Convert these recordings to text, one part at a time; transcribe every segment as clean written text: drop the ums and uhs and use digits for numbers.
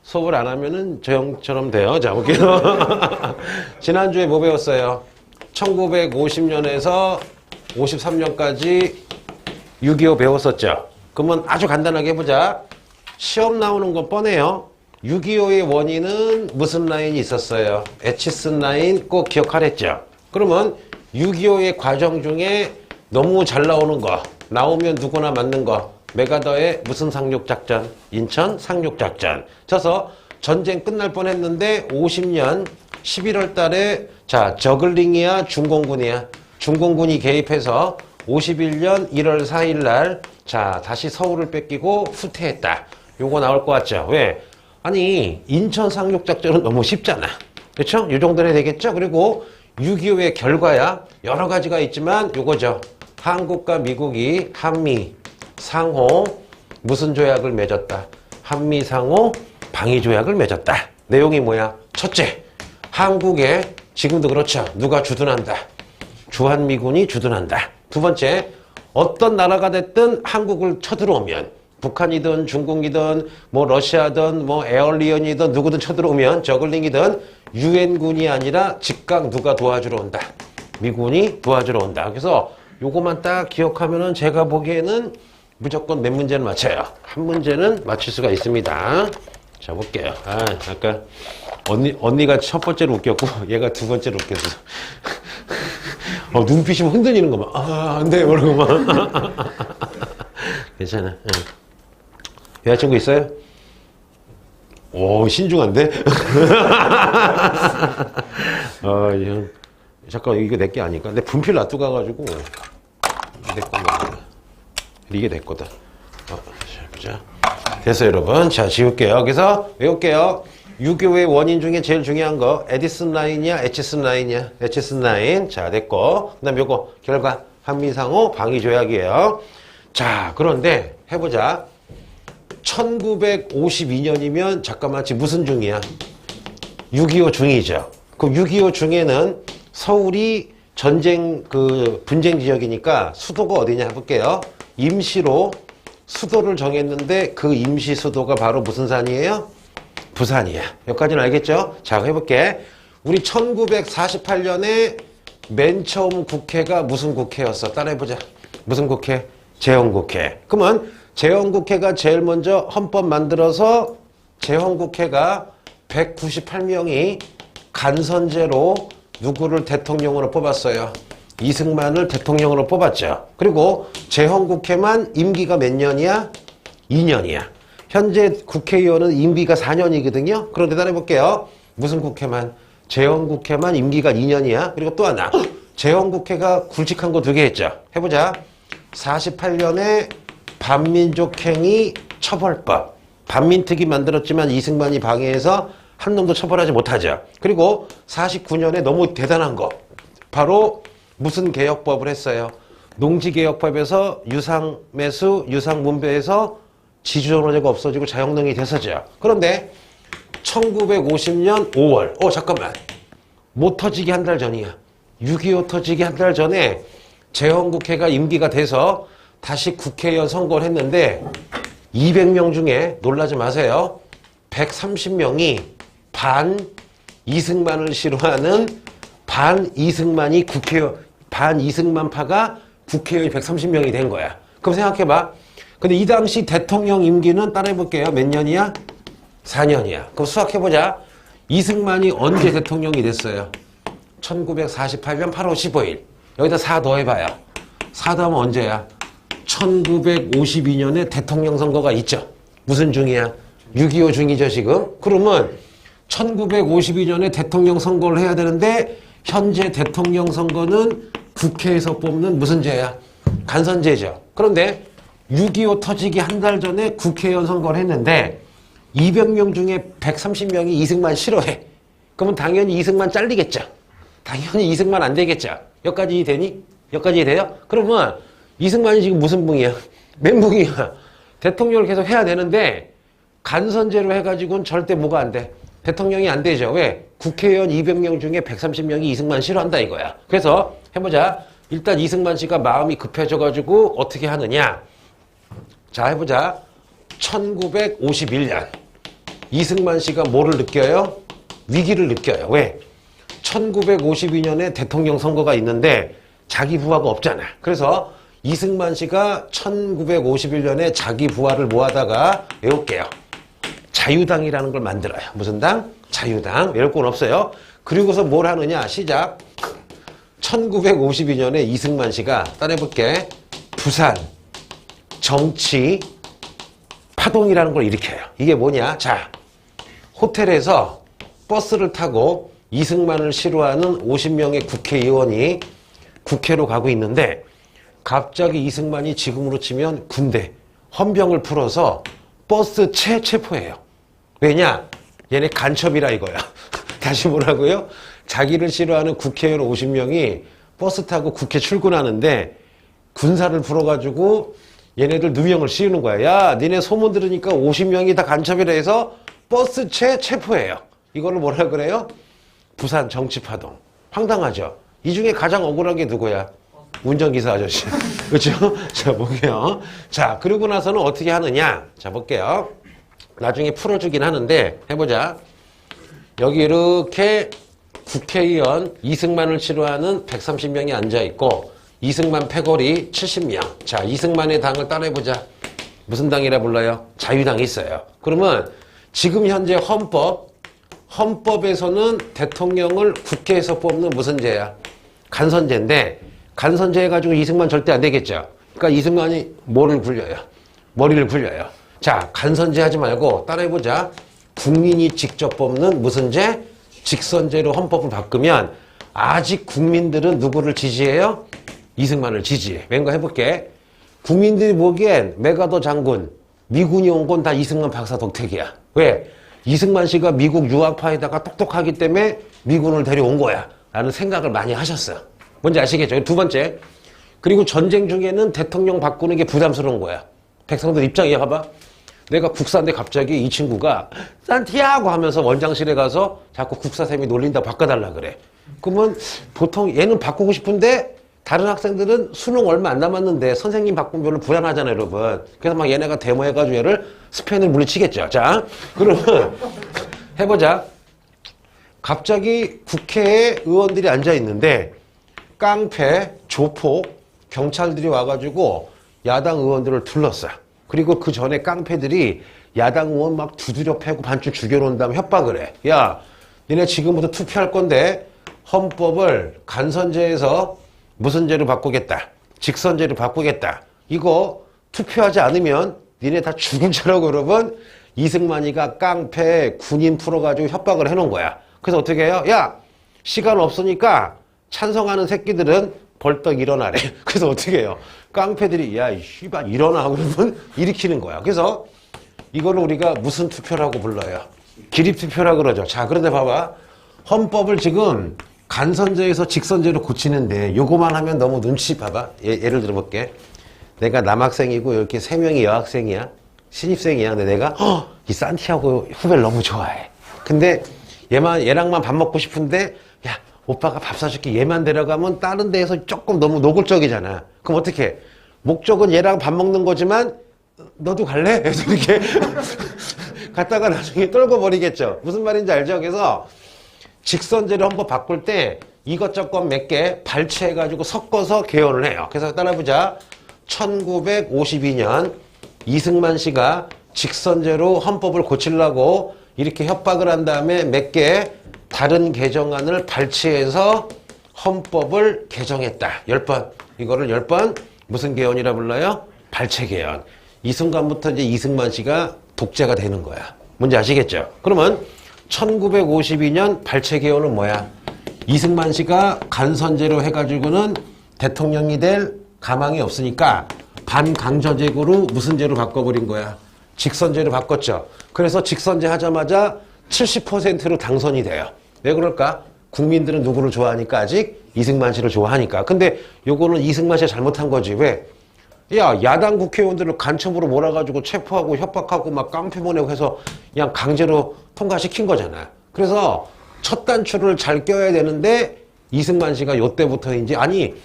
수업을 안 하면은 저 형처럼 돼요. 자, 볼게요. 지난주에 뭐 배웠어요? 1950년에서 53년까지 6.25 배웠었죠. 그러면 아주 간단하게 해보자. 시험 나오는 거 뻔해요. 6.25의 원인은 무슨 라인이 있었어요? 에치슨 라인 꼭 기억하랬죠. 그러면 6.25의 과정 중에 너무 잘 나오는 거, 나오면 누구나 맞는 거, 메가더의 무슨 상륙작전? 인천 상륙작전. 쳐서 전쟁 끝날 뻔했는데 50년 11월 달에 자 저글링이야 중공군이야? 중공군이 개입해서 51년 1월 4일 날 자 다시 서울을 뺏기고 후퇴했다. 요거 나올 것 같죠? 왜? 아니 인천 상륙작전은 너무 쉽잖아. 그렇죠? 요 정도는 되겠죠? 그리고 6.25의 결과야 여러 가지가 있지만 요거죠. 한국과 미국이 한미 상호 무슨 조약을 맺었다? 한미 상호 방위 조약을 맺었다. 내용이 뭐야? 첫째, 한국에 지금도 그렇죠. 누가 주둔한다? 주한미군이 주둔한다. 두 번째, 어떤 나라가 됐든 한국을 쳐들어오면 북한이든 중국이든 뭐 러시아든 뭐 에얼리언이든 누구든 쳐들어오면 저글링이든 유엔군이 아니라 즉각 누가 도와주러 온다. 미군이 도와주러 온다. 그래서 요거만 딱 기억하면은 제가 보기에는 무조건 몇 문제는 맞춰요. 한 문제는 맞출 수가 있습니다. 자, 볼게요. 아까 언니가 첫 번째로 웃겼고 얘가 두 번째로 웃겼어. 눈빛이 막 흔들리는 거 막. 안 돼. 모르고 막. 괜찮아. 여자친구 있어요? 오, 신중한데? 잠깐, 이거 내 게 아닐까? 내 분필 놔두고 가가지고. 내 거야. 이게 내 거다. 자, 보자. 됐어요, 여러분. 자, 지울게요. 그래서 외울게요. 6.25의 원인 중에 제일 중요한 거 에디슨 라인이야? 에치슨 라인이야? 에치슨 라인. 자, 됐고. 그 다음에 요거 결과 한미상호 방위조약이에요. 자, 그런데 해보자. 1952년이면 잠깐만 지금 무슨 중이야? 6.25 중이죠. 그럼 6.25 중에는 서울이 전쟁 분쟁 지역이니까 수도가 어디냐 해볼게요. 임시로 수도를 정했는데 그 임시 수도가 바로 무슨 산이에요? 부산이야. 여기까지는 알겠죠? 자, 해볼게. 우리 1948년에 맨 처음 국회가 무슨 국회였어? 따라해보자. 무슨 국회? 재헌국회. 그러면 재헌국회가 제일 먼저 헌법 만들어서 재헌국회가 198명이 간선제로 누구를 대통령으로 뽑았어요? 이승만을 대통령으로 뽑았죠. 그리고 재헌국회만 임기가 몇 년이야? 2년이야. 현재 국회의원은 임기가 4년이거든요. 그런데 따라해볼게요. 무슨 국회만? 재헌국회만 임기가 2년이야. 그리고 또 하나. 재헌국회가 굵직한 거 두 개 했죠. 해보자. 48년에 반민족행위 처벌법. 반민특위 만들었지만 이승만이 방해해서 한 놈도 처벌하지 못하죠. 그리고 49년에 너무 대단한 거. 바로 무슨 개혁법을 했어요? 농지개혁법에서 유상매수, 유상분배에서 지주존호제가 없어지고 자영농이 됐었죠. 그런데 1950년 5월. 잠깐만. 못 터지기 한 달 전이야. 6.25 터지기 한 달 전에 재헌국회가 임기가 돼서 다시 국회의원 선거를 했는데 200명 중에 놀라지 마세요. 130명이 반 이승만을 싫어하는 반 이승만이 반 이승만파가 국회의원이 130명이 된 거야. 그럼 생각해봐. 근데 이 당시 대통령 임기는 따라해볼게요. 몇 년이야? 4년이야. 그럼 수학해보자. 이승만이 언제 대통령이 됐어요? 1948년 8월 15일. 여기다 4 더해봐요. 4 더하면 언제야? 1952년에 대통령 선거가 있죠. 무슨 중이야? 6.25 중이죠, 지금. 그러면 1952년에 대통령 선거를 해야 되는데 현재 대통령 선거는 국회에서 뽑는 무슨 제야? 간선제죠. 그런데 6.25 터지기 한 달 전에 국회의원 선거를 했는데 200명 중에 130명이 이승만 싫어해. 그러면 당연히 이승만 잘리겠죠. 당연히 이승만 안 되겠죠. 여기까지 되니? 여기까지 돼요? 그러면 이승만이 지금 무슨 붕이야? 멘붕이야. 대통령을 계속 해야 되는데 간선제로 해가지고는 절대 뭐가 안 돼? 대통령이 안 되죠. 왜? 국회의원 200명 중에 130명이 이승만 싫어한다 이거야. 그래서 해보자. 일단 이승만 씨가 마음이 급해져가지고 어떻게 하느냐. 자, 해보자. 1951년 이승만 씨가 뭐를 느껴요? 위기를 느껴요. 왜? 1952년에 대통령 선거가 있는데 자기 부하가 없잖아. 그래서 이승만 씨가 1951년에 자기 부하를 모아다가 외울게요. 자유당이라는 걸 만들어요. 무슨 당? 자유당. 외울 건 없어요. 그리고서 뭘 하느냐? 시작. 1952년에 이승만 씨가 따라해볼게. 부산 정치 파동이라는 걸 일으켜요. 이게 뭐냐? 자, 호텔에서 버스를 타고 이승만을 싫어하는 50명의 국회의원이 국회로 가고 있는데 갑자기 이승만이 지금으로 치면 군대 헌병을 풀어서 버스 체포해요. 왜냐? 얘네 간첩이라 이거야. 다시 뭐라고요? 자기를 싫어하는 국회의원 50명이 버스 타고 국회 출근하는데 군사를 풀어가지고 얘네들 누명을 씌우는 거야. 야, 니네 소문 들으니까 50명이 다 간첩이라 해서 버스 체포해요. 이거를 뭐라 그래요? 부산 정치파동. 황당하죠? 이 중에 가장 억울한 게 누구야? 운전기사 아저씨. 그렇죠? 자, 볼게요. 자, 그러고 나서는 어떻게 하느냐? 자, 볼게요. 나중에 풀어주긴 하는데 해보자. 여기 이렇게 국회의원 이승만을 싫어하는 130명이 앉아있고 이승만 패거리 70명. 자, 이승만의 당을 따라해보자. 무슨 당이라 불러요? 자유당이 있어요. 그러면 지금 현재 헌법에서는 대통령을 국회에서 뽑는 무슨 죄야? 간선죄인데 간선죄 해가지고 이승만 절대 안 되겠죠. 그러니까 이승만이 머리를 굴려요. 자, 간선죄 하지 말고 따라해보자. 국민이 직접 뽑는 무슨 죄? 직선제로 헌법을 바꾸면 아직 국민들은 누구를 지지해요? 이승만을 지지해. 왠가 해볼게. 국민들이 보기엔 메가더 장군, 미군이 온 건 다 이승만 박사 덕택이야. 왜? 이승만 씨가 미국 유학파에다가 똑똑하기 때문에 미군을 데려온 거야. 라는 생각을 많이 하셨어요. 뭔지 아시겠죠? 두 번째. 그리고 전쟁 중에는 대통령 바꾸는 게 부담스러운 거야. 백성들 입장이야. 봐봐. 내가 국사인데 갑자기 이 친구가 산티아고 하면서 원장실에 가서 자꾸 국사쌤이 놀린다 바꿔달라 그래. 그러면 보통 얘는 바꾸고 싶은데 다른 학생들은 수능 얼마 안 남았는데 선생님 바꾸면 별로 불안하잖아요, 여러분. 그래서 막 얘네가 데모해가지고 얘를 스페인을 물리치겠죠. 자, 그러면 해보자. 갑자기 국회에 의원들이 앉아있는데 깡패, 조폭, 경찰들이 와가지고 야당 의원들을 둘렀어요. 그리고 그 전에 깡패들이 야당 의원 막 두드려 패고 반쯤 죽여놓은 다음에 협박을 해. 야, 니네 지금부터 투표할 건데 헌법을 간선제에서 무슨 죄로 바꾸겠다. 직선제로 바꾸겠다. 이거 투표하지 않으면 니네 다 죽은 죄라고 여러분. 이승만이가 깡패 군인 풀어가지고 협박을 해놓은 거야. 그래서 어떻게 해요? 야, 시간 없으니까 찬성하는 새끼들은 벌떡 일어나래. 그래서 어떻게 해요? 깡패들이 야, 이 씨발 일어나 그러면 일으키는 거야. 그래서 이거를 우리가 무슨 투표라고 불러요? 기립투표라고 그러죠. 자, 그런데 봐봐. 헌법을 지금 간선제에서 직선제로 고치는데 요거만 하면 너무 눈치 봐봐. 예를 들어볼게. 내가 남학생이고 이렇게 3명이 여학생이야. 신입생이야. 근데 내가 이 산티아고 후배를 너무 좋아해. 근데 얘랑만 밥 먹고 싶은데 야, 오빠가 밥 사줄게. 얘만 데려가면 다른 데에서 조금 너무 노골적이잖아. 그럼 어떻게 해? 목적은 얘랑 밥 먹는 거지만 너도 갈래? 그래서 이렇게 갔다가 나중에 떨궈 버리겠죠. 무슨 말인지 알죠? 그래서 직선제를 헌법 바꿀 때 이것저것 몇 개 발췌해가지고 섞어서 개헌을 해요. 그래서 따라보자. 1952년 이승만 씨가 직선제로 헌법을 고치려고 이렇게 협박을 한 다음에 몇 개 다른 개정안을 발췌해서 헌법을 개정했다. 10번. 이거를 10번 무슨 개헌이라 불러요? 발췌 개헌. 이 순간부터 이제 이승만 씨가 독재가 되는 거야. 뭔지 아시겠죠? 그러면 1952년 발췌 개헌은 뭐야? 이승만 씨가 간선제로 해가지고는 대통령이 될 가망이 없으니까 반강제적으로 무슨 제로 바꿔버린 거야? 직선제로 바꿨죠. 그래서 직선제 하자마자 70%로 당선이 돼요. 왜 그럴까? 국민들은 누구를 좋아하니까 아직 이승만 씨를 좋아하니까. 근데 요거는 이승만 씨가 잘못한 거지. 왜? 야, 야당 국회의원들을 간첩으로 몰아가지고 체포하고 협박하고 막 깡패 보내고 해서 그냥 강제로 통과시킨 거잖아. 그래서 첫 단추를 잘 껴야 되는데 이승만 씨가 요때부터 이제 아니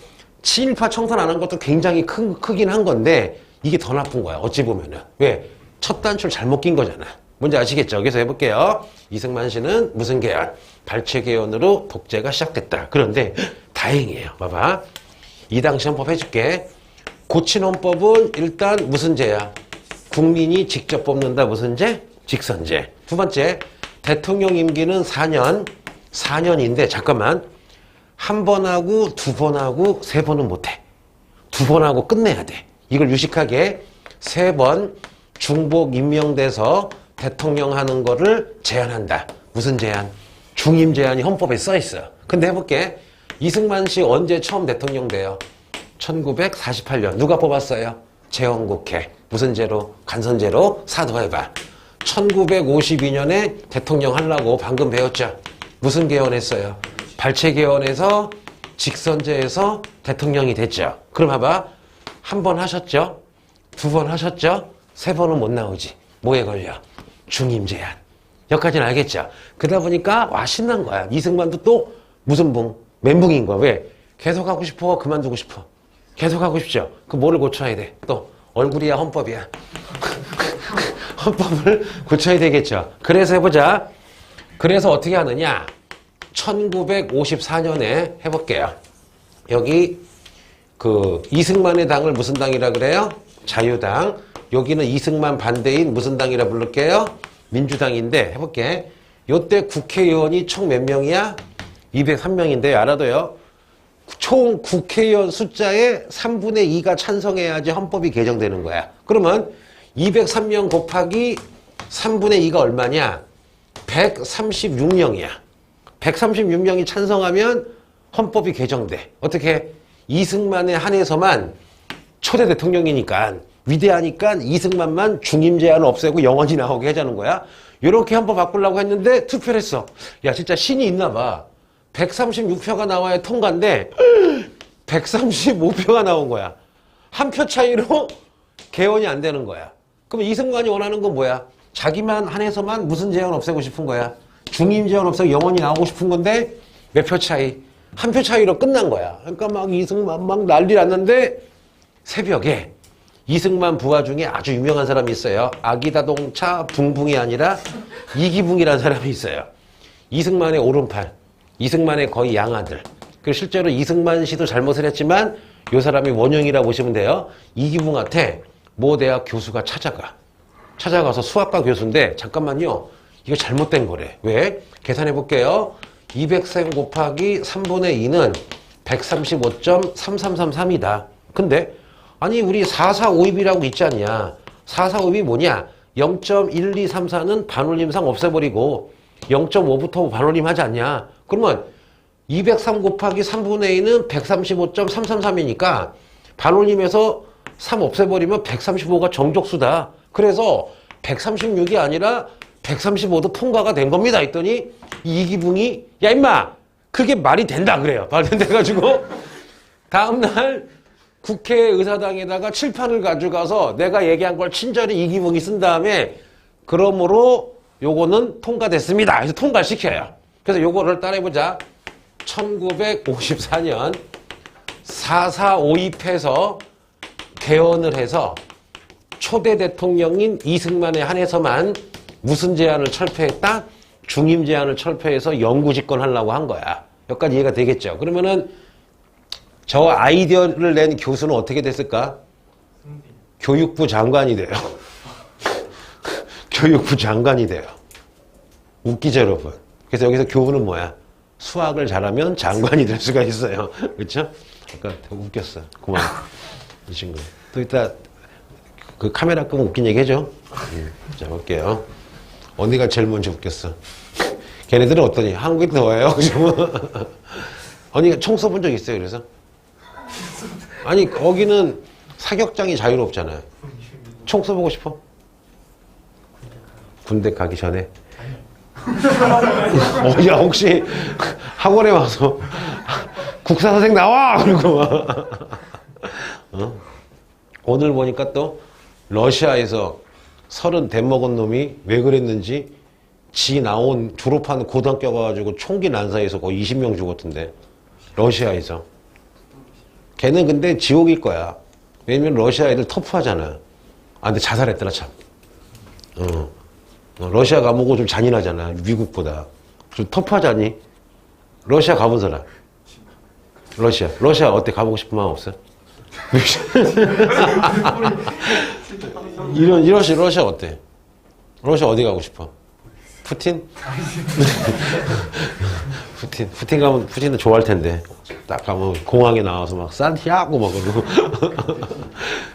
친일파 청산 안 한 것도 굉장히 크긴 한 건데 이게 더 나쁜 거야. 어찌 보면은. 왜? 첫 단추를 잘못 낀 거잖아. 뭔지 아시겠죠? 그래서 해볼게요. 이승만 씨는 무슨 개헌? 발췌 개헌으로 독재가 시작됐다. 그런데 다행이에요. 봐봐. 이 당시 헌법 해줄게. 고친 헌법은 일단 무슨 죄야? 국민이 직접 뽑는다. 무슨 죄? 직선제. 두 번째, 대통령 임기는 4년인데 잠깐만. 한 번 하고 두 번 하고 세 번은 못해. 두 번 하고 끝내야 돼. 이걸 유식하게 세 번 중복 임명돼서 대통령 하는 거를 제한한다. 무슨 제한? 중임 제한이 헌법에 써 있어. 근데 해볼게. 이승만 씨 언제 처음 대통령 돼요? 1948년. 누가 뽑았어요? 재헌국회. 무슨 제로? 간선제로 사도해봐. 1952년에 대통령 하려고 방금 배웠죠? 무슨 개헌했어요? 발췌 개헌에서 직선제에서 대통령이 됐죠. 그럼 봐봐. 한 번 하셨죠? 두 번 하셨죠? 세 번은 못 나오지. 뭐에 걸려? 중임 제한. 여기까지는 알겠죠? 그러다 보니까 와 신난 거야. 이승만도 또 무슨 붕? 멘붕인 거야. 왜? 계속 하고 싶어? 그만두고 싶어? 계속 하고 싶죠? 그 뭐를 고쳐야 돼? 또 얼굴이야 헌법이야. 헌법을 고쳐야 되겠죠. 그래서 해보자. 그래서 어떻게 하느냐? 1954년에 해볼게요. 여기 그 이승만의 당을 무슨 당이라 그래요? 자유당. 여기는 이승만 반대인 무슨 당이라 부를게요? 민주당인데 해볼게. 요때 국회의원이 총 몇 명이야? 203명인데 알아둬요. 총 국회의원 숫자의 3분의 2가 찬성해야지 헌법이 개정되는 거야. 그러면 203명 곱하기 3분의 2가 얼마냐? 136명이야. 136명이 찬성하면 헌법이 개정돼. 어떻게? 이승만에 한해서만 초대 대통령이니까 위대하니까 이승만만 중임 제한을 없애고 영원히 나오게 하자는 거야. 이렇게 헌법 바꾸려고 했는데 투표를 했어. 야 진짜 신이 있나 봐. 136표가 나와야 통과인데 135표가 나온 거야. 한 표 차이로 개헌이 안 되는 거야. 그럼 이승만이 원하는 건 뭐야? 자기만 한해서만 무슨 제한 없애고 싶은 거야? 중임 제한 없애고 영원히 나오고 싶은 건데 몇 표 차이? 한 표 차이로 끝난 거야. 그러니까 막 이승만 막 난리 났는데 새벽에 이승만 부하 중에 아주 유명한 사람이 있어요. 아기자동차 붕붕이 아니라 이기붕이라는 사람이 있어요. 이승만의 오른팔, 이승만의 거의 양아들. 그리고 실제로 이승만 씨도 잘못을 했지만 이 사람이 원흉이라 보시면 돼요. 이기붕한테 모 대학 교수가 찾아가서 수학과 교수인데 잠깐만요. 이거 잘못된 거래. 왜? 계산해 볼게요. 200셈 곱하기 3분의 2는 135.3333이다. 근데 아니 우리 4452이라고 있지 않냐. 4452이 뭐냐. 0.1234는 반올림상 없애버리고 0.5부터 반올림 하지 않냐. 그러면 203 곱하기 3분의 2는 135.333이니까 반올림에서 3 없애버리면 135가 정족수다. 그래서 136이 아니라 135도 통과가 된 겁니다. 했더니 이기붕이 야 임마 그게 말이 된다 그래요. 말이 된다가지고 다음날 국회의사당에다가 칠판을 가져가서 내가 얘기한 걸 친절히 이기붕이 쓴 다음에 그러므로 요거는 통과됐습니다. 그래서 통과시켜요. 그래서 요거를 따라해보자. 1954년 4452패에서 개헌을 해서 초대 대통령인 이승만에 한해서만 무슨 제한을 철폐했다? 중임 제한을 철폐해서 영구 집권하려고 한 거야. 여기까지 이해가 되겠죠? 그러면은 저 아이디어를 낸 교수는 어떻게 됐을까? 교육부 장관이 돼요. 교육부 장관이 돼요. 웃기죠, 여러분? 그래서 여기서 교훈은 뭐야? 수학을 잘하면 장관이 될 수가 있어요. 그렇죠? 아까 웃겼어. 고마워. 이 친구. 또 이따 그 카메라 끄면 웃긴 얘기 해줘. 자, 볼게요. 언니가 제일 먼저 웃겼어. 걔네들은 어떠니? 한국이 더워요. 언니가 총 써본 적 있어요, 그래서? 아니, 거기는 사격장이 자유롭잖아요. 총 써보고 싶어? 군대 가기 전에? 야, 혹시 학원에 와서 국사 선생 나와! 그러고 막. 오늘 보니까 또 러시아에서 30 대먹은 놈이 왜 그랬는지 지 나온 졸업한 고등학교 가가지고 총기 난사에서 거의 20명 죽었던데. 러시아에서. 걔는 근데 지옥일 거야. 왜냐면 러시아 애들 터프하잖아. 아, 근데 자살했더라, 참. 러시아 가보고 좀 잔인하잖아. 미국보다. 좀 터프하잖니? 러시아 가본 사람. 러시아 어때? 가보고 싶은 마음 없어? 러시아 어때? 러시아 어디 가고 싶어? 푸틴? 푸틴 가면 푸틴은 좋아할 텐데. 딱 가면 공항에 나와서 막 산티아고 막 그러고.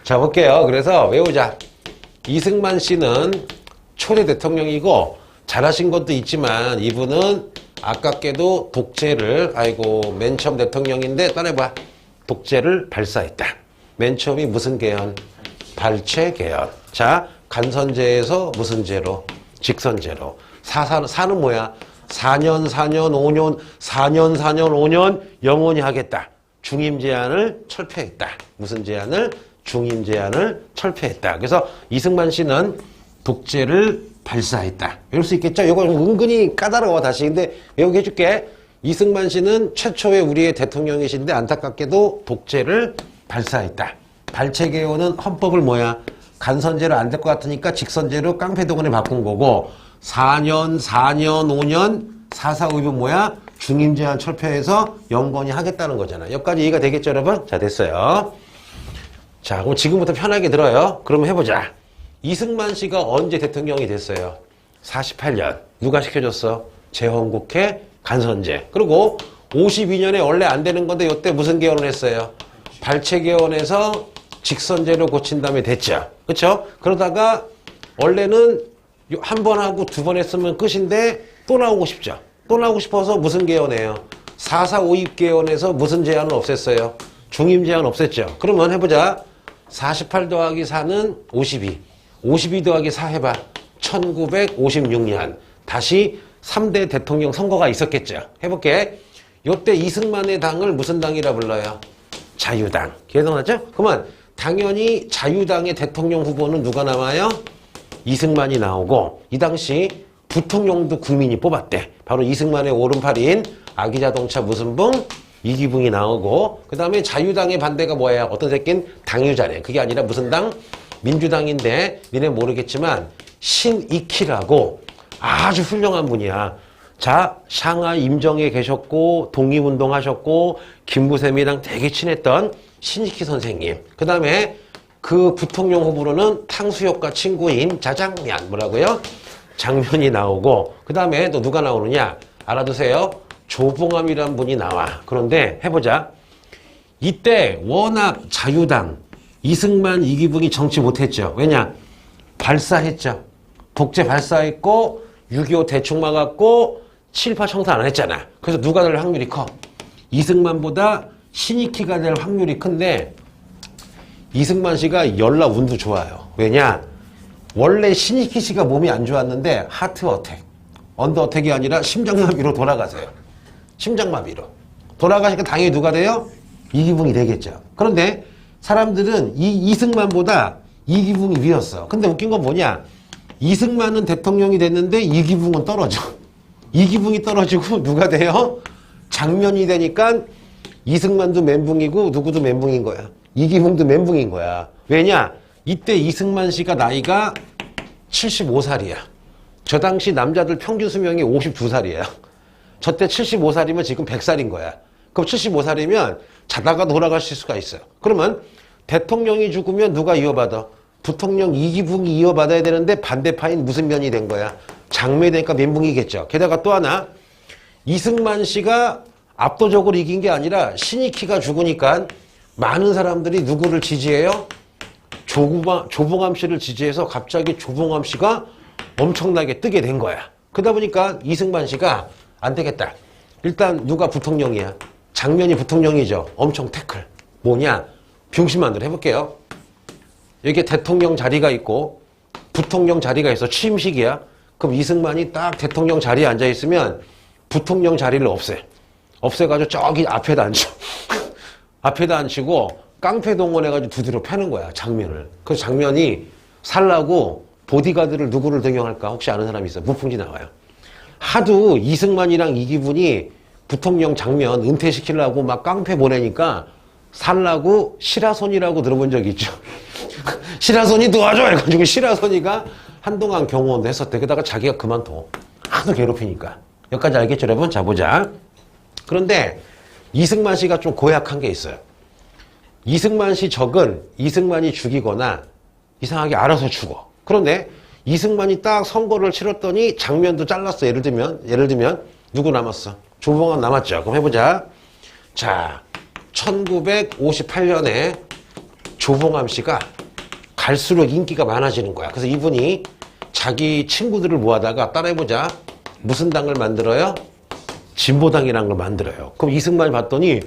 자, 볼게요. 그래서 외우자. 이승만 씨는 초대 대통령이고 잘하신 것도 있지만 이분은 아깝게도 독재를 맨 처음 대통령인데 따라해봐. 독재를 발사했다. 맨 처음이 무슨 개헌? 발췌 개헌. 자, 간선제에서 무슨 제로? 직선제로. 사는 뭐야? 4년 5년 영원히 하겠다. 중임 제한을 철폐했다. 무슨 제한을? 중임 제한을 철폐했다. 그래서 이승만 씨는 독재를 발사했다. 이럴 수 있겠죠? 이거 은근히 까다로워 다시. 근데 외우게 해줄게. 이승만 씨는 최초의 우리의 대통령이신데 안타깝게도 독재를 발사했다. 발췌 개헌은 헌법을 뭐야? 간선제로 안 될 것 같으니까 직선제로 깡패동원에 바꾼 거고 4년 5년 4.4.5는 뭐야? 중임 제한 철폐해서 영원히 하겠다는 거잖아. 여기까지 이해가 되겠죠, 여러분? 자, 됐어요. 자, 그럼 지금부터 편하게 들어요. 그럼 해보자. 이승만 씨가 언제 대통령이 됐어요? 48년. 누가 시켜줬어? 재헌국회 간선제. 그리고 52년에 원래 안 되는 건데 이때 무슨 개헌을 했어요? 발췌 개헌에서 직선제로 고친 다음에 됐죠. 그렇죠? 그러다가 원래는 한 번 하고 두 번 했으면 끝인데 또 나오고 싶죠. 또 나오고 싶어서 무슨 개헌해요? 4.4.5입 개헌에서 무슨 제한을 없앴어요? 중임 제한 없앴죠. 그러면 해보자. 48 더하기 4는 52. 52 더하기 4 해봐. 1956년. 다시 3대 대통령 선거가 있었겠죠. 해볼게. 요때 이승만의 당을 무슨 당이라 불러요? 자유당. 기억나죠? 그러면 당연히 자유당의 대통령 후보는 누가 나와요? 이승만이 나오고 이 당시 부통령도 국민이 뽑았대. 바로 이승만의 오른팔인 아기자동차 무슨 붕? 이기붕이 나오고 그 다음에 자유당의 반대가 뭐야? 어떤 새끼는 당유자래. 그게 아니라 무슨 당? 민주당인데 니네 모르겠지만 신익희라고 아주 훌륭한 분이야. 자, 상하이 임정에 계셨고 독립운동 하셨고 김부샘이랑 되게 친했던 신익희 선생님. 그 다음에 그 부통령 후보로는 탕수육과 친구인 자장면 뭐라고요? 장면이 나오고 그 다음에 또 누가 나오느냐? 알아두세요. 조봉암이라는 분이 나와. 그런데 해보자. 이때 워낙 자유당 이승만 이기붕이 정치 못했죠. 왜냐? 발사했죠. 독재 발사했고 6.25 대충 막았고 7.8 청산 안 했잖아. 그래서 누가 될 확률이 커? 이승만보다 신익희가 될 확률이 큰데 이승만 씨가 연락 운도 좋아요. 왜냐? 원래 신익희 씨가 몸이 안 좋았는데 하트 어택, 언더 어택이 아니라 심장마비로 돌아가세요. 심장마비로. 돌아가시니까 당연히 누가 돼요? 이기붕이 되겠죠. 그런데 사람들은 이승만보다 이기붕이 위였어. 근데 웃긴 건 뭐냐? 이승만은 대통령이 됐는데 이기붕은 떨어져. 이기붕이 떨어지고 누가 돼요? 장면이 되니까 이승만도 멘붕이고 누구도 멘붕인 거야. 이기붕도 멘붕인 거야. 왜냐? 이때 이승만 씨가 나이가 75살이야. 저 당시 남자들 평균 수명이 52살이에요. 저 때 75살이면 지금 100살인 거야. 그럼 75살이면 자다가 돌아가실 수가 있어요. 그러면 대통령이 죽으면 누가 이어받아? 부통령 이기붕이 이어받아야 되는데 반대파인 무슨 면이 된 거야? 장면이 되니까 멘붕이겠죠. 게다가 또 하나, 이승만 씨가 압도적으로 이긴 게 아니라 신익희가 죽으니까 많은 사람들이 누구를 지지해요? 조봉암 씨를 지지해서 갑자기 조봉암 씨가 엄청나게 뜨게 된 거야. 그러다 보니까 이승만 씨가 안 되겠다. 일단 누가 부통령이야? 장면이 부통령이죠. 엄청 태클. 뭐냐? 병신만 대로 해볼게요. 여기에 대통령 자리가 있고 부통령 자리가 있어. 취임식이야. 그럼 이승만이 딱 대통령 자리에 앉아있으면 부통령 자리를 없애가지고 저기 앞에다 앉혀. 앞에다 앉히고 깡패 동원해가지고 두드려 패는 거야. 장면을. 그 장면이 살라고 보디가드를 누구를 등용할까? 혹시 아는 사람이 있어? 무풍지 나와요. 하도 이승만이랑 이기분이 부통령 장면 은퇴시키려고 막 깡패 보내니까 살라고 시라손이라고 들어본 적 있죠. 시라손이 도와줘! 해가지고 시라손이가 한동안 경호원도 했었대. 그러다가 자기가 그만둬. 하도 괴롭히니까. 여기까지 알겠죠, 여러분? 자, 보자. 그런데 이승만 씨가 좀 고약한 게 있어요. 이승만 씨 적은 이승만이 죽이거나 이상하게 알아서 죽어. 그런데 이승만이 딱 선거를 치렀더니 장면도 잘랐어. 예를 들면 누구 남았어? 조봉암 남았죠. 그럼 해보자. 자, 1958년에 조봉암 씨가 갈수록 인기가 많아지는 거야. 그래서 이분이 자기 친구들을 모아다가 따라해보자. 무슨 당을 만들어요? 진보당이라는 걸 만들어요. 그럼 이승만이 봤더니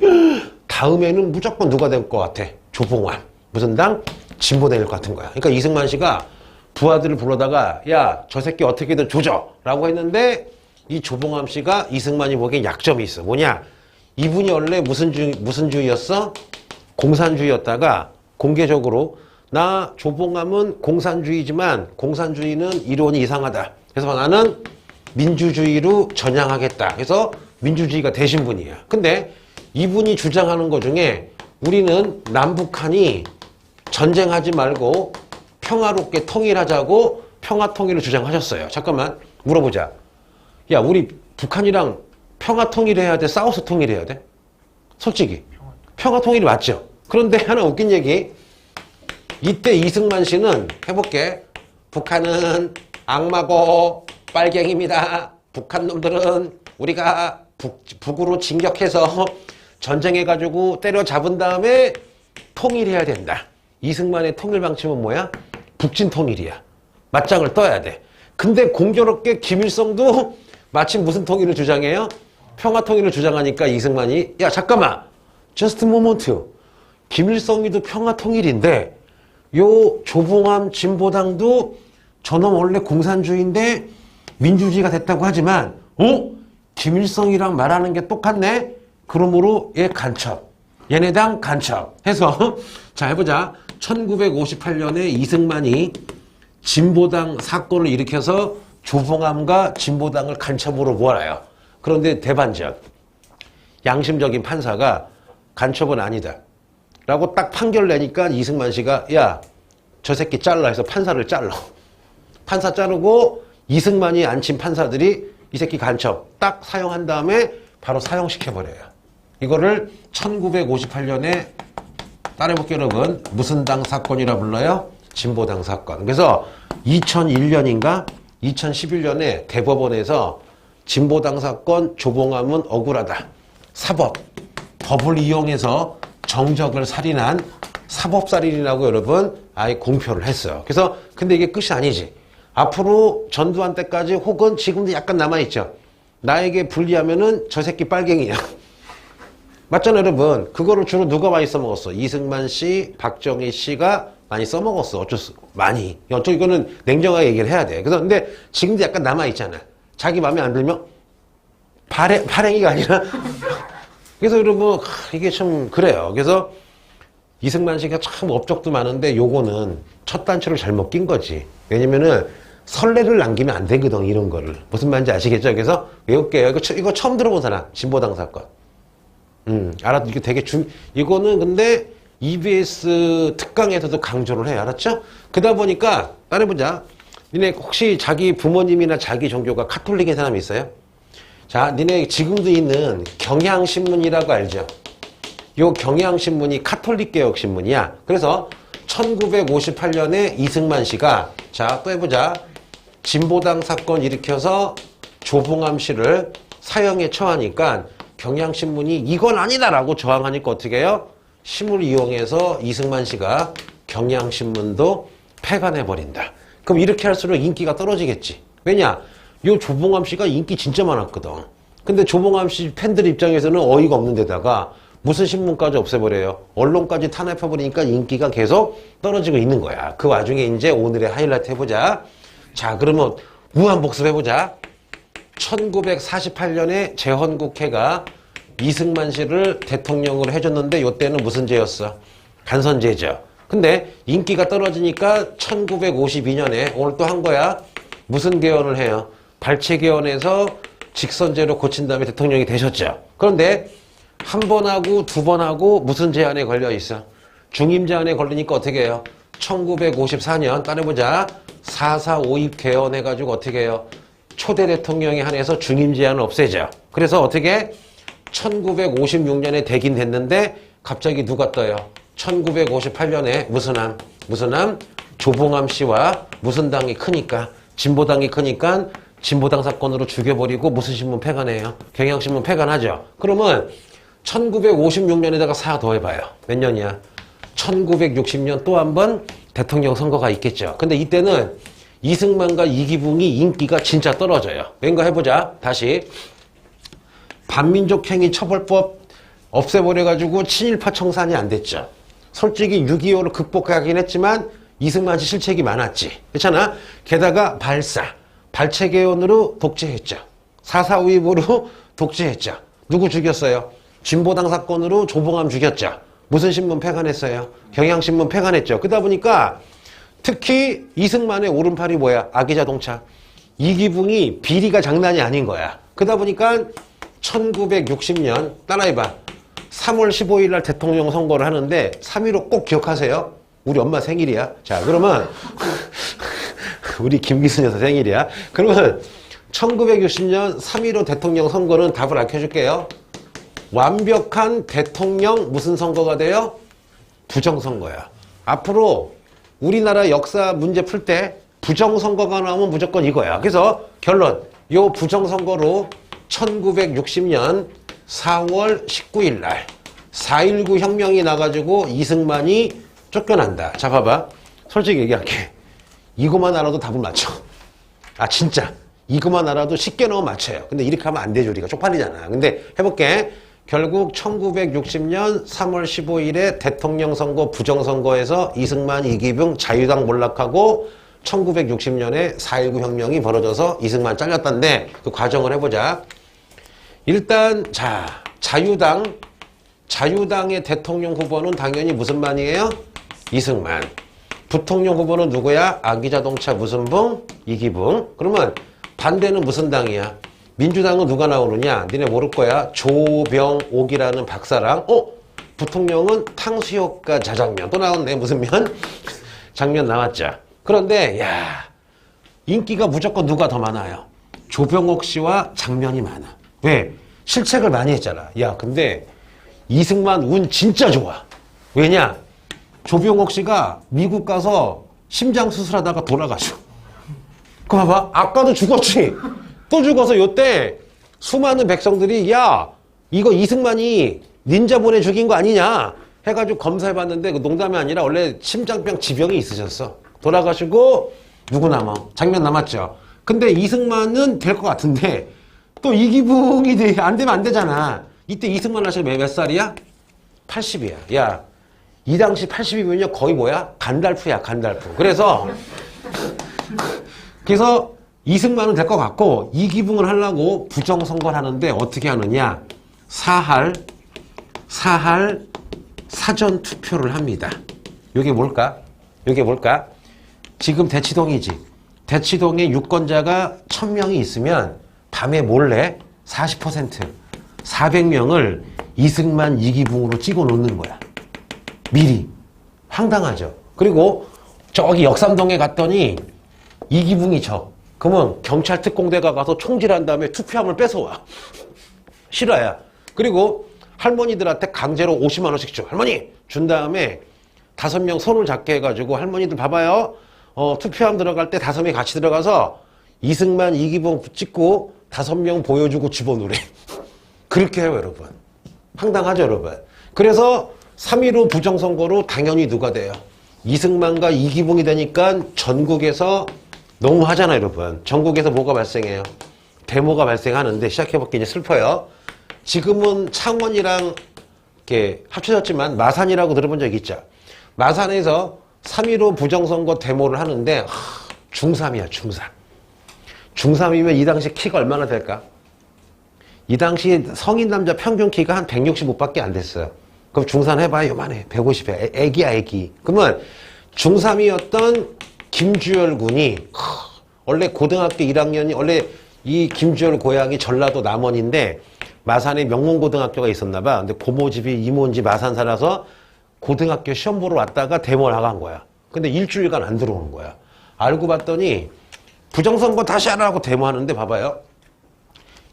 다음에는 무조건 누가 될 것 같아? 조봉암. 무슨 당? 진보당일 것 같은 거야. 그러니까 이승만 씨가 부하들을 불러다가 야, 저 새끼 어떻게든 조져! 라고 했는데 이 조봉암 씨가 이승만이 보기엔 약점이 있어. 뭐냐? 이분이 원래 무슨 주의였어? 공산주의였다가 공개적으로 나 조봉암은 공산주의지만 공산주의는 이론이 이상하다. 그래서 나는 민주주의로 전향하겠다. 그래서 민주주의가 되신 분이야. 근데 이분이 주장하는 것 중에 우리는 남북한이 전쟁하지 말고 평화롭게 통일하자고 평화통일을 주장하셨어요. 잠깐만 물어보자. 야, 우리 북한이랑 평화통일해야 돼? 싸워서 통일해야 돼? 솔직히 평화통일이 맞죠? 그런데 하나 웃긴 얘기. 이때 이승만 씨는 해볼게. 북한은 악마고 빨갱입니다. 북한 놈들은 우리가 북으로 진격해서 전쟁해가지고 때려잡은 다음에 통일해야 된다. 이승만의 통일 방침은 뭐야? 북진 통일이야. 맞짱을 떠야 돼. 근데 공교롭게 김일성도 마침 무슨 통일을 주장해요? 평화 통일을 주장하니까 이승만이 야 잠깐만 just a moment. 김일성이도 평화 통일인데 요 조봉암 진보당도 저놈 원래 공산주의인데 민주주의가 됐다고 하지만 김일성이랑 말하는 게 똑같네? 그러므로 얘 간첩. 얘네 당 간첩. 해서 자 해보자. 1958년에 이승만이 진보당 사건을 일으켜서 조봉암과 진보당을 간첩으로 몰아요. 그런데 대반전. 양심적인 판사가 간첩은 아니다. 라고 딱 판결 내니까 이승만 씨가 야, 저 새끼 잘라 해서 판사를 잘라. 판사 자르고 이승만이 앉힌 판사들이 이 새끼 간첩 딱 사용한 다음에 바로 사형시켜버려요. 이거를 1958년에 따라해볼게요, 여러분. 무슨 당 사건이라 불러요? 진보당 사건. 그래서 2001년인가 2011년에 대법원에서 진보당 사건 조봉암은 억울하다. 사법, 법을 이용해서 정적을 살인한 사법살인이라고 여러분 아예 공표를 했어요. 그래서 근데 이게 끝이 아니지. 앞으로 전두환 때까지 혹은 지금도 약간 남아있죠. 나에게 불리하면은 저 새끼 빨갱이야. 맞잖아요, 여러분. 그거를 주로 누가 많이 써먹었어? 이승만 씨, 박정희 씨가 많이 써먹었어. 어쩔 수, 많이. 이거는 냉정하게 얘기를 해야 돼. 그래서 근데 지금도 약간 남아있잖아. 자기 마음에 안 들면 발행이가 아니라. 그래서 여러분, 이게 참 그래요. 그래서 이승만 씨가 참 업적도 많은데 요거는 첫 단추를 잘못 낀 거지. 왜냐면은 선례를 남기면 안 되거든, 이런 거를. 무슨 말인지 아시겠죠? 그래서 외울게요. 이거 처음 들어본 사람. 진보당 사건. 알았죠? 이게 되게 이거는 근데 EBS 특강에서도 강조를 해. 알았죠? 그러다 보니까, 따라해보자. 니네 혹시 자기 부모님이나 자기 종교가 카톨릭인 사람이 있어요? 자, 니네 지금도 있는 경향신문이라고 알죠? 요 경향신문이 카톨릭 개혁 신문이야. 그래서 1958년에 이승만 씨가 자, 또 해보자. 진보당 사건 일으켜서 조봉암 씨를 사형에 처하니까 경향신문이 이건 아니다라고 저항하니까 어떻게 해요? 힘을 이용해서 이승만 씨가 경향신문도 폐간해버린다. 그럼 이렇게 할수록 인기가 떨어지겠지. 왜냐? 요 조봉암 씨가 인기 진짜 많았거든. 근데 조봉암 씨 팬들 입장에서는 어이가 없는 데다가 무슨 신문까지 없애버려요. 언론까지 탄압해버리니까 인기가 계속 떨어지고 있는 거야. 그 와중에 이제 오늘의 하이라이트 해보자. 자, 그러면 무한복습 해보자. 1948년에 재헌국회가 이승만 씨를 대통령으로 해줬는데 이때는 무슨 죄였어? 간선죄죠. 근데 인기가 떨어지니까 1952년에 오늘 또 한 거야. 무슨 개헌을 해요? 발췌 개헌해서 직선제로 고친 다음에 대통령이 되셨죠. 그런데 한 번 하고 두 번 하고 무슨 제한에 걸려 있어? 중임 제한에 걸리니까 어떻게 해요? 1954년 따라해보자. 4.4.5입 개헌해가지고 어떻게 해요? 초대 대통령에 한해서 중임 제한을 없애죠. 그래서 어떻게 1956년에 되긴 됐는데 갑자기 누가 떠요? 1958년에 무슨 함? 조봉암 씨와 무슨 당이 크니까 진보당이 크니까 진보당 사건으로 죽여버리고 무슨 신문 폐간해요? 경향신문 폐간하죠. 그러면 1956년에다가 4 더해봐요. 몇 년이야? 1960년 또 한 번 대통령 선거가 있겠죠. 근데 이때는 이승만과 이기붕이 인기가 진짜 떨어져요. 왠가 해보자. 다시. 반민족행위 처벌법 없애버려가지고 친일파 청산이 안 됐죠. 솔직히 6.25를 극복하긴 했지만 이승만 씨 실책이 많았지. 그렇잖아? 게다가 발췌개헌으로 독재했죠. 4.4.5입으로 독재했죠. 누구 죽였어요? 진보당 사건으로 조봉암 죽였죠. 무슨 신문 폐간했어요? 경향신문 폐간했죠. 그러다 보니까 특히 이승만의 오른팔이 뭐야? 아기자동차. 이기붕이 비리가 장난이 아닌 거야. 그러다 보니까 1960년 따라해봐. 3월 15일 날 대통령 선거를 하는데 3.15 꼭 기억하세요. 우리 엄마 생일이야. 자, 그러면 우리 김기순 여사 생일이야. 그러면 1960년 3.15 대통령 선거는 답을 알려줄게요. 완벽한 대통령 무슨 선거가 돼요? 부정선거야. 앞으로 우리나라 역사 문제 풀 때 부정선거가 나오면 무조건 이거야. 그래서 결론, 요 부정선거로 1960년 4월 19일 날 4.19 혁명이 나가지고 이승만이 쫓겨난다. 자, 봐봐. 솔직히 얘기할게. 이거만 알아도 답을 맞춰. 아, 진짜. 이거만 알아도 쉽게 넣으면 맞춰요. 근데 이렇게 하면 안 되죠. 우리가 쪽팔리잖아. 근데 해볼게. 결국 1960년 3월 15일에 대통령 선거 부정선거에서 이승만, 이기붕, 자유당 몰락하고 1960년에 4.19 혁명이 벌어져서 이승만 잘렸던데 그 과정을 해보자. 일단 자, 자유당의 대통령 후보는 당연히 무슨 만이에요? 이승만. 부통령 후보는 누구야? 아기자동차 무슨 붕? 이기붕. 그러면 반대는 무슨 당이야? 민주당은 누가 나오느냐? 니네 모를 거야. 조병옥이라는 박사랑 부통령은 탕수육과 자장면. 또 나왔네. 무슨 면? 장면 나왔죠. 그런데 야, 인기가 무조건 누가 더 많아요? 조병옥 씨와 장면이 많아. 왜? 실책을 많이 했잖아. 야, 근데 이승만 운 진짜 좋아. 왜냐? 조병옥 씨가 미국 가서 심장 수술하다가 돌아가죠. 그거 봐봐. 아까도 죽었지. 또 죽어서 요때 수많은 백성들이 야, 이거 이승만이 닌자 보내 죽인 거 아니냐 해가지고 검사해봤는데 그 농담이 아니라 원래 심장병 지병이 있으셨어. 돌아가시고 누구 남아? 장면 남았죠. 근데 이승만은 될 것 같은데 또 이기붕이 안 되면 안 되잖아. 이때 이승만 하실 몇 살이야? 80이야. 야, 이 당시 80이면요 거의 뭐야? 간달프야, 간달프. 그래서 이승만은 될 것 같고 이기붕을 하려고 부정선거를 하는데 어떻게 하느냐? 사할 사전투표를 합니다. 이게 뭘까? 지금 대치동이지. 대치동에 유권자가 1000명이 있으면 밤에 몰래 40% 400명을 이승만, 이기붕으로 찍어 놓는 거야. 미리. 황당하죠. 그리고 저기 역삼동에 갔더니 이기붕이 져. 그러면 경찰 특공대가 가서 총질한 다음에 투표함을 뺏어와. 실화야. 그리고 할머니들한테 강제로 50만 원씩 줘. 할머니! 준 다음에 5명 손을 잡게 해가지고 할머니들 봐봐요. 투표함 들어갈 때 5명이 같이 들어가서 이승만, 이기붕 찍고 5명 보여주고 집어넣으래. 그렇게 해요, 여러분. 황당하죠, 여러분. 그래서 3.15 부정선거로 당연히 누가 돼요? 이승만과 이기붕이 되니까 전국에서 너무 하잖아요, 여러분. 전국에서 뭐가 발생해요? 데모가 발생하는데 시작해볼게. 이제 슬퍼요. 지금은 창원이랑 이렇게 합쳐졌지만 마산이라고 들어본 적 있죠? 마산에서 3.15 부정선거 데모를 하는데 중3이야, 중3. 중3이면 이 당시 키가 얼마나 될까? 이 당시 성인 남자 평균 키가 한 165밖에 안 됐어요. 그럼 중3 해봐야 요만해. 150에. 애기야, 애기. 그러면 중3이었던 김주열 군이 원래 고등학교 1학년이 원래 이 김주열 고향이 전라도 남원인데 마산에 명문고등학교가 있었나 봐. 근데 고모집이 이모인지 마산 살아서 고등학교 시험 보러 왔다가 데모를 나간 거야. 근데 일주일간 안 들어오는 거야. 알고 봤더니 부정선거 다시 하라고 데모하는데 봐봐요.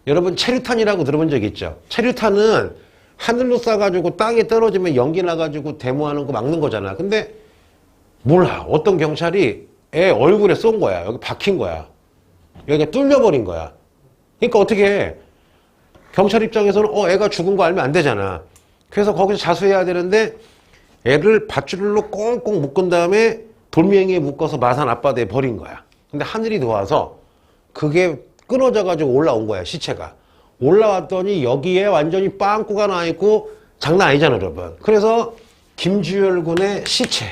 여러분 체류탄이라고 들어본 적 있죠? 체류탄은 하늘로 쏴가지고 땅에 떨어지면 연기 나가지고 데모하는 거 막는 거잖아. 근데 몰라. 어떤 경찰이 애 얼굴에 쏜 거야. 여기 박힌 거야. 여기가 뚫려버린 거야. 그러니까 어떻게 해? 경찰 입장에서는 애가 죽은 거 알면 안 되잖아. 그래서 거기서 자수해야 되는데 애를 밧줄로 꽁꽁 묶은 다음에 돌멩이에 묶어서 마산 앞바다에 버린 거야. 근데 하늘이 도와서 그게 끊어져가지고 올라온 거야, 시체가. 올라왔더니 여기에 완전히 빵꾸가 나 있고 장난 아니잖아, 여러분. 그래서 김주열 군의 시체,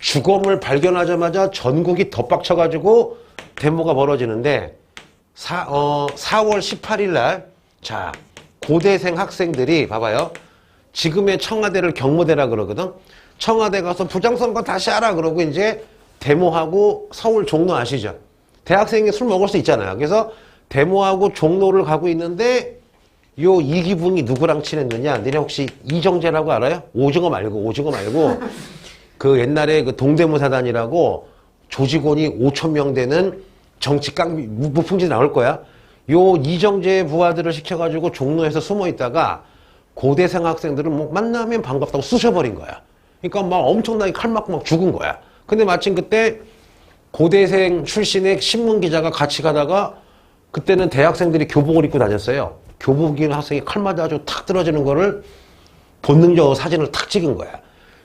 주검을 발견하자마자 전국이 덧박쳐가지고 데모가 벌어지는데 4월 18일 날, 자, 고대생 학생들이 봐봐요. 지금의 청와대를 경무대라 그러거든. 청와대 가서 부정선거 다시 하라 그러고 이제 데모하고 서울 종로 아시죠? 대학생이 술 먹을 수 있잖아요. 그래서 데모하고 종로를 가고 있는데 요 이기붕이 누구랑 친했느냐? 너네 혹시 이정재라고 알아요? 오징어 말고 그 옛날에 그 동대문 사단이라고 조직원이 5,000명 되는 정치 깡비 무풍지 나올 거야. 요 이정재 부하들을 시켜가지고 종로에서 숨어 있다가 고대생 학생들은 뭐 만나면 반갑다고 쑤셔버린 거야. 그러니까 막 엄청나게 칼 맞고 막 죽은 거야. 근데 마침 그때 고대생 출신의 신문기자가 같이 가다가 그때는 대학생들이 교복을 입고 다녔어요. 교복 입은 학생이 칼 맞아가지고 탁 떨어지는 거를 본능적으로 사진을 탁 찍은 거야.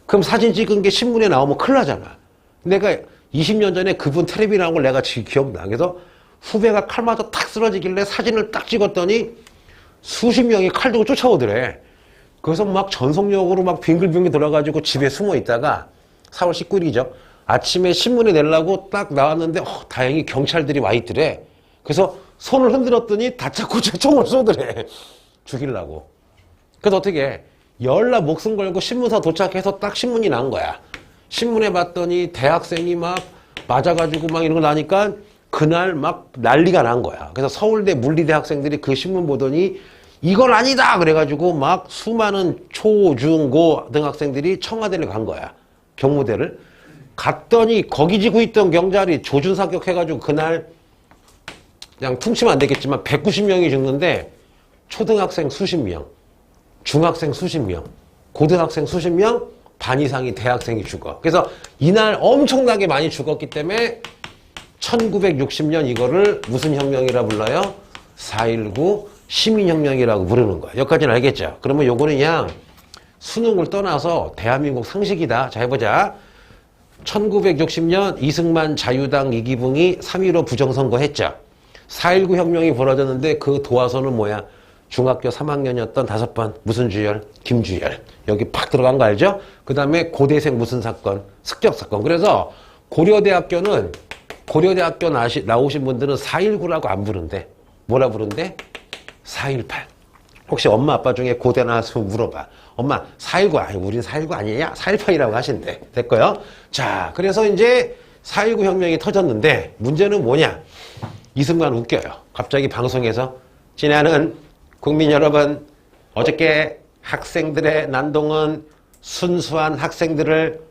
그럼 사진 찍은 게 신문에 나오면 큰일 나잖아. 내가 20년 전에 그분 텔레비 나온 걸 내가 지금 기억나. 그래서 후배가 칼 맞아 탁 쓰러지길래 사진을 딱 찍었더니 수십 명이 칼 들고 쫓아오더래. 그래서 막 전속력으로 막 빙글빙글 돌아가지고 집에 숨어 있다가 4월 19일이죠. 아침에 신문에 내려고 딱 나왔는데 다행히 경찰들이 와 있더래. 그래서 손을 흔들었더니 다짜고 총을 쏘더래. 죽이려고. 그래서 어떻게 해? 열나 목숨 걸고 신문사 도착해서 딱 신문이 난 거야. 신문에 봤더니 대학생이 막 맞아가지고 막 이런 거 나니까 그날 막 난리가 난 거야. 그래서 서울대 물리대 학생들이 그 신문 보더니 이건 아니다! 그래가지고 막 수많은 초, 중, 고 등 학생들이 청와대를 간 거야. 경무대를. 갔더니 거기 지고 있던 경찰이 조준사격 해가지고 그날 그냥 퉁치면 안 되겠지만 190명이 죽는데 초등학생 수십 명, 중학생 수십 명, 고등학생 수십 명, 반 이상이 대학생이 죽어. 그래서 이날 엄청나게 많이 죽었기 때문에 1960년 이거를 무슨 혁명이라 불러요? 4.19 시민혁명이라고 부르는 거야. 여기까지는 알겠죠? 그러면 요거는 그냥 수능을 떠나서 대한민국 상식이다. 자, 해보자. 1960년 이승만 자유당 이기붕이 3.15 부정선거 했죠. 4.19 혁명이 벌어졌는데 그 도화선은 뭐야? 중학교 3학년이었던 5번 무슨 주열? 김주열. 여기 팍 들어간 거 알죠? 그 다음에 고대생 무슨 사건? 습격사건. 그래서 고려대학교 나오신 분들은 4.19라고 안 부른대. 뭐라 부른대? 4.18. 혹시 엄마 아빠 중에 고대 나왔으면 물어봐. 엄마 4.19 아니 우린 4.19 아니냐? 4.18이라고 하신대. 됐고요. 자, 그래서 이제 4.19 혁명이 터졌는데 문제는 뭐냐? 이승만 웃겨요. 갑자기 방송에서 지나는 국민 여러분, 어저께 학생들의 난동은 순수한 학생들을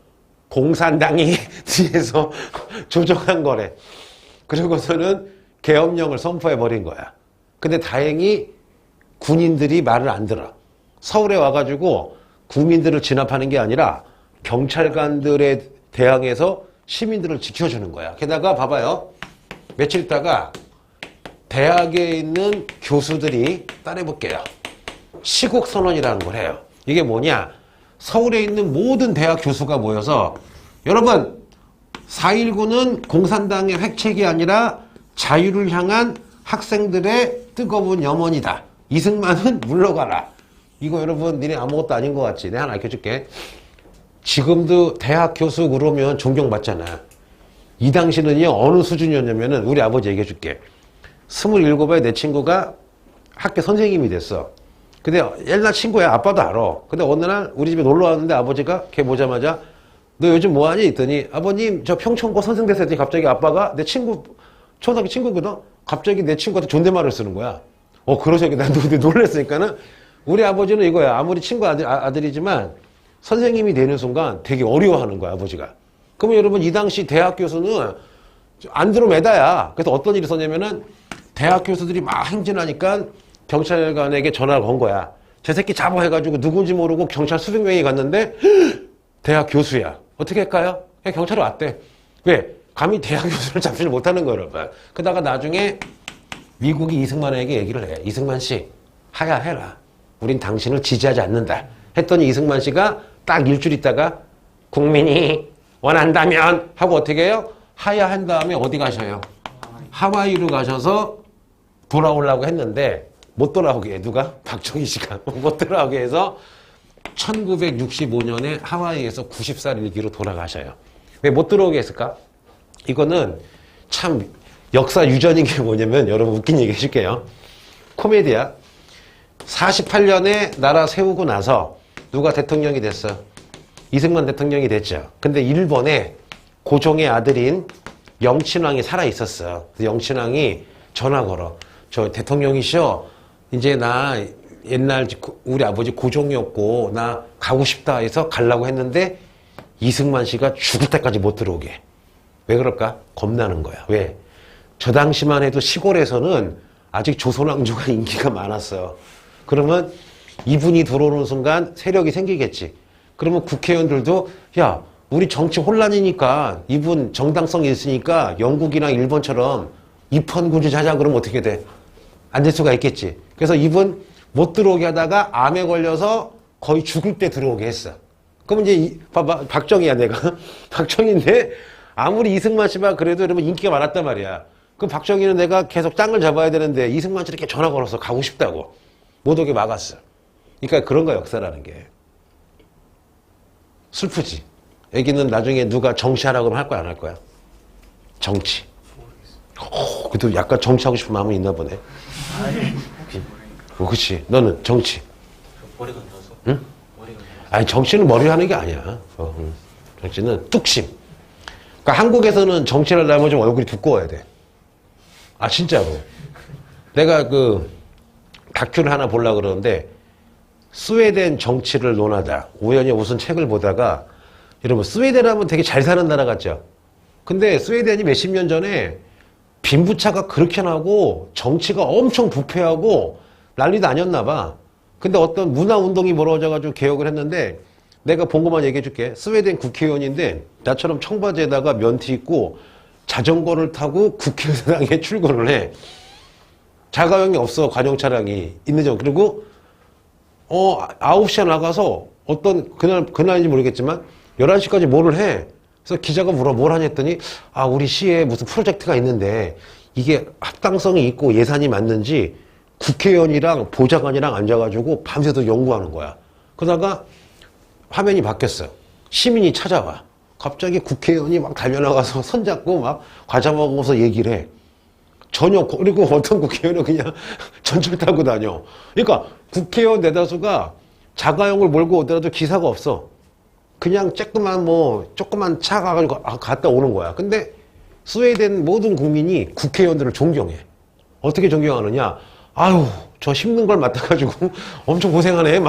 공산당이 뒤에서 조종한 거래. 그러고서는 계엄령을 선포해버린 거야. 근데 다행히 군인들이 말을 안 들어. 서울에 와가지고 국민들을 진압하는 게 아니라 경찰관들에 대항해서 시민들을 지켜주는 거야. 게다가 봐봐요. 며칠 있다가 대학에 있는 교수들이 따라해볼게요. 시국선언이라는 걸 해요. 이게 뭐냐? 서울에 있는 모든 대학 교수가 모여서 여러분 4.19는 공산당의 획책이 아니라 자유를 향한 학생들의 뜨거운 염원이다. 이승만은 물러가라. 이거 여러분 니네 아무것도 아닌 것 같지? 내가 하나 알려줄게. 지금도 대학 교수 그러면 존경받잖아. 이 당시는요 어느 수준이었냐면은 우리 아버지 얘기해줄게. 27에 내 친구가 학교 선생님이 됐어. 근데 옛날 친구야. 아빠도 알아. 근데 어느 날 우리 집에 놀러 왔는데 아버지가 걔 보자마자 너 요즘 뭐하니? 했더니 아버님 저 평촌고 선생 됐을 때 갑자기 아빠가 내 친구 초등학교 친구거든? 갑자기 내 친구한테 존댓말을 쓰는 거야. 그러셔. 난 놀랬으니까는 우리 아버지는 이거야. 아무리 친구 아들이지만 선생님이 되는 순간 되게 어려워하는 거야, 아버지가. 그러면 여러분 이 당시 대학 교수는 안드로메다야. 그래서 어떤 일이 있었냐면은 대학 교수들이 막 행진하니까 경찰관에게 전화를 건 거야. 제 새끼 잡아 해가지고 누군지 모르고 경찰 수백 명이 갔는데 대학 교수야. 어떻게 할까요? 그냥 경찰이 왔대. 왜? 감히 대학 교수를 잡지를 못하는 거예요, 여러분. 그러다가 나중에 미국이 이승만에게 얘기를 해. 이승만 씨, 하야해라. 우린 당신을 지지하지 않는다. 했더니 이승만 씨가 딱 일주일 있다가 국민이 원한다면 하고 어떻게 해요? 하야한 다음에 어디 가셔요? 하와이로 가셔서 돌아오려고 했는데 못 돌아오게 해. 누가? 박정희 씨가 못 돌아오게 해서 1965년에 하와이에서 90살 일기로 돌아가셔요. 왜 못 들어오게 했을까? 이거는 참 역사 유전인 게 뭐냐면 여러분 웃긴 얘기 해줄게요. 코미디야. 48년에 나라 세우고 나서 누가 대통령이 됐어? 이승만 대통령이 됐죠. 근데 일본에 고종의 아들인 영친왕이 살아있었어. 영친왕이 전화 걸어. 저 대통령이시여. 이제 나 옛날 우리 아버지 고종이었고 나 가고 싶다 해서 가려고 했는데 이승만 씨가 죽을 때까지 못 들어오게. 왜 그럴까? 겁나는 거야. 왜? 저 당시만 해도 시골에서는 아직 조선왕조가 인기가 많았어요. 그러면 이분이 들어오는 순간 세력이 생기겠지. 그러면 국회의원들도 야 우리 정치 혼란이니까 이분 정당성이 있으니까 영국이나 일본처럼 입헌군주 하자 그러면 어떻게 돼? 안 될 수가 있겠지. 그래서 이분 못 들어오게 하다가 암에 걸려서 거의 죽을 때 들어오게 했어. 그럼 이제 봐봐 박정희야 내가 박정희인데 아무리 이승만 씨만 그래도 여러분 인기가 많았단 말이야. 그럼 박정희는 내가 계속 짱을 잡아야 되는데 이승만 씨 이렇게 전화 걸어서 가고 싶다고 못 오게 막았어. 그러니까 그런 거 역사라는 게 슬프지. 애기는 나중에 누가 정치하라고 하면 할 거야 안 할 거야? 정치. 그래도 약간 정치하고 싶은 마음은 있나 보네. 그렇지. 너는 정치. 머리 건져서. 응? 아니 정치는 머리로 하는 게 아니야. 정치는 뚝심. 그러니까 한국에서는 정치를 하려면 좀 얼굴이 두꺼워야 돼. 아 진짜로. 내가 그 다큐를 하나 보려고 그러는데 스웨덴 정치를 논하다. 우연히 무슨 책을 보다가 여러분 스웨덴 하면 되게 잘 사는 나라 같죠? 근데 스웨덴이 몇십 년 전에 빈부차가 그렇게 나고 정치가 엄청 부패하고 난리도 아니었나 봐. 근데 어떤 문화운동이 벌어져가지고 개혁을 했는데 내가 본 것만 얘기해 줄게. 스웨덴 국회의원인데 나처럼 청바지에다가 면티 입고 자전거를 타고 국회의사당에 출근을 해. 자가용이 없어. 관용 차량이 있는 점. 그리고 9시에 나가서 어떤 그날인지 모르겠지만 11시까지 뭐를 해. 그래서 기자가 뭘 하냐 했더니 우리 시에 무슨 프로젝트가 있는데 이게 합당성이 있고 예산이 맞는지 국회의원이랑 보좌관이랑 앉아가지고 밤새도 연구하는 거야. 그러다가 화면이 바뀌었어. 시민이 찾아와. 갑자기 국회의원이 막 달려나가서 손잡고 막 과자 먹으면서 얘기를 해. 전혀, 그리고 어떤 국회의원은 그냥 전철 타고 다녀. 그러니까 국회의원 대다수가 자가용을 몰고 오더라도 기사가 없어. 그냥 조그만 차 가가지고 갔다 오는 거야. 근데 스웨덴 모든 국민이 국회의원들을 존경해. 어떻게 존경하느냐? 아유, 저 힘든 걸 맡아가지고 엄청 고생하네.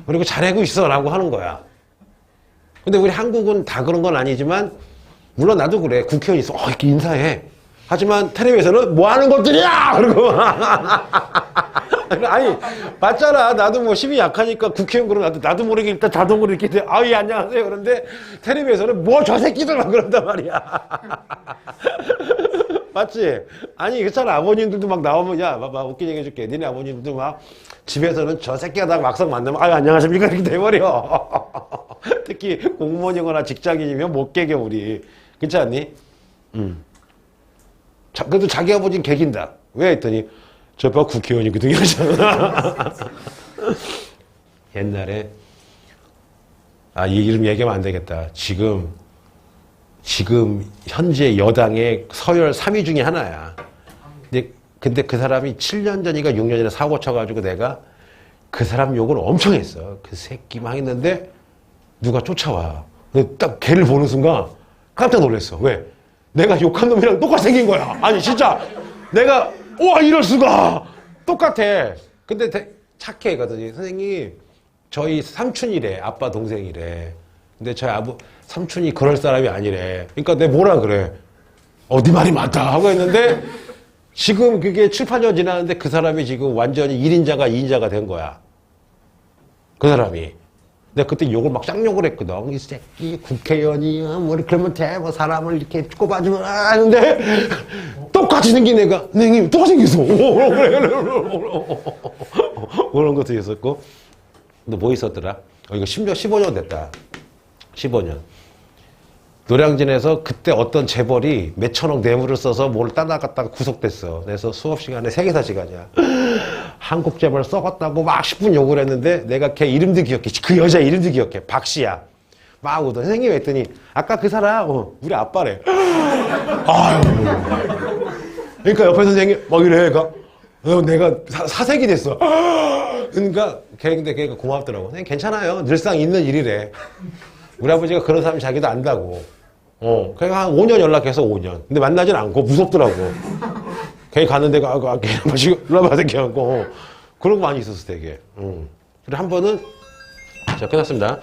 그리고 잘하고 있어. 라고 하는 거야. 근데 우리 한국은 다 그런 건 아니지만, 물론 나도 그래. 국회의원 있어. 이렇게 인사해. 하지만 텔레비에서는 뭐 하는 것들이야! 그러고. 아니, 맞잖아. 나도 뭐 힘이 약하니까 국회의원 그러면 나도 모르게 일단 자동으로 이렇게 돼. 예, 안녕하세요. 그런데 텔레비에서는 뭐 저 새끼들 막 그런단 말이야. 맞지? 아니, 그렇잖아. 아버님들도 막 나오면, 야, 봐봐, 웃긴 얘기 해줄게. 니네 아버님들도 막 집에서는 저 새끼가 다 막상 만나면, 안녕하십니까? 이렇게 돼버려. 특히 공무원이거나 직장인이면 못 깨겨, 우리. 그렇지 않니? 그래도 자기 아버지는 개긴다. 왜? 했더니, 저 봐, 국회의원이거든요. 옛날에, 이 이름 얘기하면 안 되겠다. 지금 현재 여당의 서열 3위 중에 하나야. 근데 그 사람이 7년 전인가 6년 전에 사고 쳐가지고 내가 그 사람 욕을 엄청 했어. 그 새끼 막 했는데 누가 쫓아와. 근데 딱 걔를 보는 순간 깜짝 놀랐어. 왜? 내가 욕한 놈이랑 똑같이 생긴 거야. 아니 진짜 내가 이럴 수가 똑같아. 근데 착해 가더니 선생님 저희 삼촌이래. 아빠 동생이래. 근데 저희 삼촌이 그럴 사람이 아니래. 그러니까 내가 뭐라 그래. 네 말이 많다 하고 했는데 지금 그게 7, 8년 지났는데 그 사람이 지금 완전히 1인자가 2인자가 된 거야. 그 사람이. 내가 그때 욕을 막 쌍욕을 했거든. 이 새끼 국회의원이야 뭐 그러면 돼 뭐 사람을 이렇게 꼽아주면 하는데 똑같이 생긴 애가 선생님 똑같이 생겼어. 그런 것도 있었고. 근데 뭐 있었더라? 이거 15년 됐다. 15년. 노량진에서 그때 어떤 재벌이 몇천억 뇌물을 써서 뭘 따라갔다가 구속됐어. 그래서 수업 시간에 세계사 시간이야. 한국 재벌 썩었다고 막 10분 욕을 했는데 내가 걔 이름도 기억해. 그 여자 이름도 기억해. 박씨야. 막 오더. 선생님 했더니 아까 그 사람 우리 아빠래. 아유. 그러니까 옆에 선생님 막 이래. 내가 사색이 됐어. 그러니까 근데 걔가 고맙더라고. 선생님 괜찮아요. 늘상 있는 일이래. 우리 아버지가 그런 사람이 자기도 안다고. 그러니까 한 5년 연락해서 5년. 근데 만나진 않고 무섭더라고. 걔 갔는데 걔 마시고 일로와봐 새끼 하고 그런 거 많이 있었어 되게. 그리고 한 번은 자 끝났습니다.